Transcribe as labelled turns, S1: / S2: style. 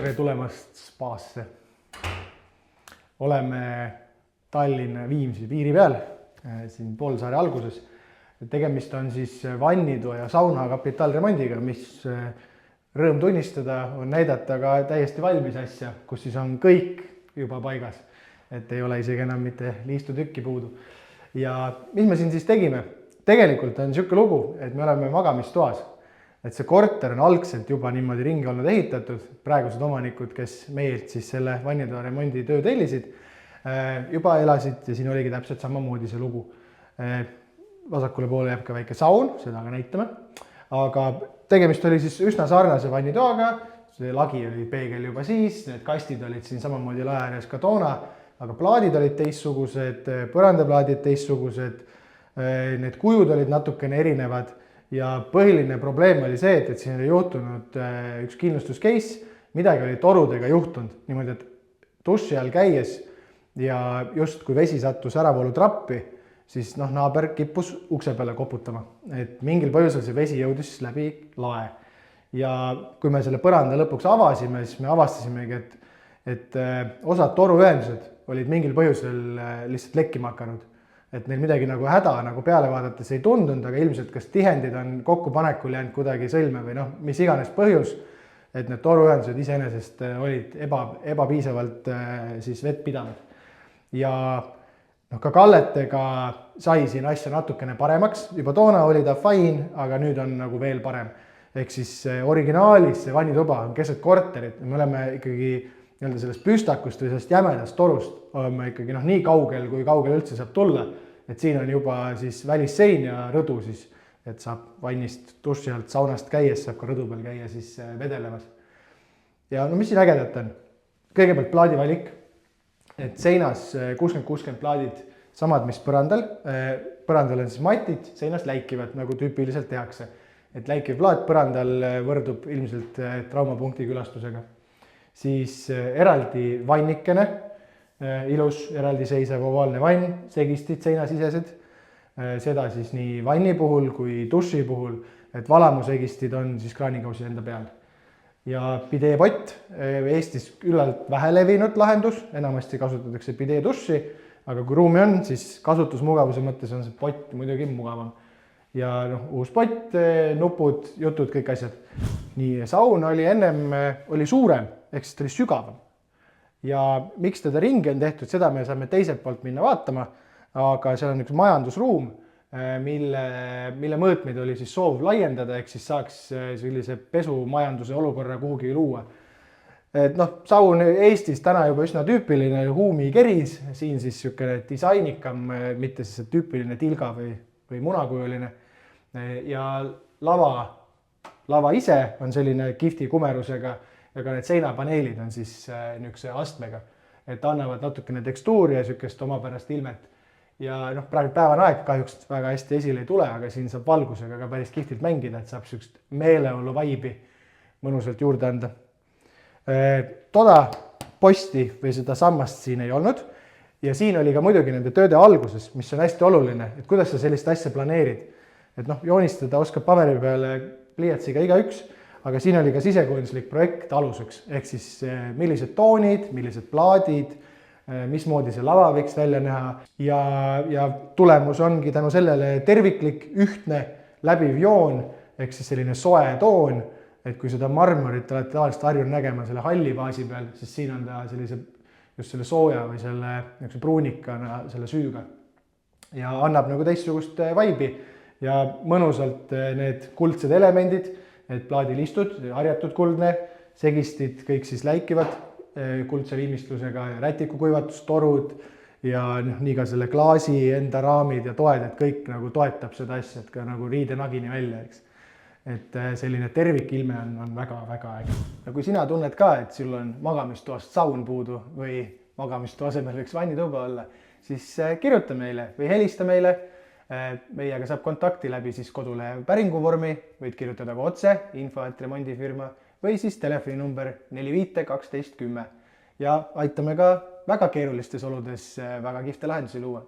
S1: tere tulemast spaasse. Oleme Tallinna Viimsi piiri peal, siin Poolsaare alguses. Tegemist on siis vannitoa ja sauna kapitaalremondiga, mis rõõm tunnistada on näidata ka täiesti valmis asja, kus siis on kõik juba paigas, et ei ole isegi enam mitte liistutükki puudu. Ja mis me siin siis tegime? Tegelikult on niisugune lugu, et me oleme magamistoas. Et see korter on algselt juba niimoodi ringi olnud ehitatud, praegused omanikud, kes meilt siis selle vannitoa remondi töö tellisid, juba elasid ja siin oligi täpselt samamoodi see lugu. Vasakule poole jääb ka väike saun, seda ka näitame, aga tegemist oli siis üsna sarnase vannitoaga, see lagi oli peegel juba siis, need kastid olid siin samamoodi lae ääres ka toona, aga plaadid olid teistsugused, põrandaplaadid teistsugused, need kujud olid natukene erinevad. Ja põhiline probleem oli see, et siin oli juhtunud üks kindlustuscase, midagi oli torudega juhtunud, niimoodi, et duši all käies ja just kui vesi sattus äravoolu trappi, siis naaber kippus ukse peale koputama, et mingil põhjusel see vesi jõudis läbi lae. Ja kui me selle põranda lõpuks avasime, siis me avastasimegi, et osad toruühendused olid mingil põhjusel lihtsalt lekkima hakanud. Et neil midagi nagu häda nagu peale vaadates ei tundunud, aga ilmselt kas tihendid on kokkupanekul jäänud kuidagi sõlme või mis iganes põhjus, et need toruühendused iseenesest olid ebapiisavalt siis vett pidanud. Ja ka kalletega sai siin asja natukene paremaks, juba toona oli ta fine, aga nüüd on nagu veel parem. Ehk siis originaalis see vannituba on keset korterit, me oleme ikkagi sellest püstakust või sellest jämedast torust oleme ikkagi nii kaugel, kui kaugel üldse saab tulla, et siin on juba siis välissein ja rõdu siis, et saab vannist, duši alt, saunast käies, saab ka rõdu peal käia siis vedelemas. Ja mis siin ägedat on? Kõigepealt plaadivalik, et seinas 60-60 plaadid samad, mis põrandal. Põrandal on siis matid, seinas läikivad, nagu tüüpiliselt tehakse. Et läikiv plaat põrandal võrdub ilmselt traumapunkti külastusega. Siis eraldi vannikene, ilus eraldi seisev ovaalne vann, segistid seinasisesed, seda siis nii vanni puhul kui duši puhul, et valamusegistid on siis kraanikausi enda peal. Ja pideepott, Eestis küllalt vähe levinud lahendus, enamasti kasutatakse pideeduši, aga kui ruumi on, siis kasutusmugavuse mõttes on see pott muidugi mugavam. Ja uus pott, nupud, jutud, kõik asjad. Nii, saun oli ennem suurem, ehk siis ta oli sügavam. Ja miks teda ringi on tehtud, seda me saame teiselt poolt minna vaatama, aga seal on üks majandusruum, mille mõõtmeid oli siis soov laiendada, ehk siis saaks sellise pesumajanduse olukorra kuhugi luua. Et saun Eestis täna juba üsna tüüpiline huumi keris, siin siis niisugune disainikam, mitte siis tüüpiline tilga või munakujuline. Ja lava ise on selline kihvti kumerusega ja ka need seinapaneelid on siis niisuguse astmega, et annavad natukene tekstuuri ja niisugust omapärast ilmet. Ja praegu päevan aeg kahjuks väga hästi esile ei tule, aga siin saab valgusega ka päris kihvtilt mängida, et saab niisugust meeleolu vaibi mõnusalt juurde anda. Toda posti või seda sammast siin ei olnud ja siin oli ka muidugi nende tööde alguses, mis on hästi oluline, et kuidas sa sellist asja planeerid. Et joonistada oskab paberi peale pliiatsiga igaüks, aga siin oli ka sisekujunduslik projekt aluseks, ehk siis millised toonid, millised plaadid, mismoodi see lava võiks välja näha ja tulemus ongi tänu sellele terviklik, ühtne, läbiv joon, ehk siis selline soe toon, et kui seda marmorit olete tavaliselt harjunud nägema selle halli baasi peal, siis siin on ta just selle sooja või selle pruunikana selle süüga ja annab nagu teistsugust vaibi ja mõnusalt need kuldsed elemendid, need plaadilistud, harjatud kuldne, segistid, kõik siis läikivad kuldse viimistlusega, rätikukuivatus, torud ja nii ka selle klaasi enda raamid ja toed, et kõik nagu toetab seda asja, et ka nagu riidenagini välja, eks. Et selline tervikilme on väga-väga äge. Ja kui sina tunned ka, et sul on magamistoast saun puudu või magamistoa asemel võiks vannituba olla, siis kirjuta meile või helista meile. Meiega saab kontakti läbi siis kodulehe päringuvormi, võid kirjutada ka otse info@remondifirma või siis telefoninumber 45 12 10 ja aitame ka väga keerulistes oludes väga kihvte lahendusi luua.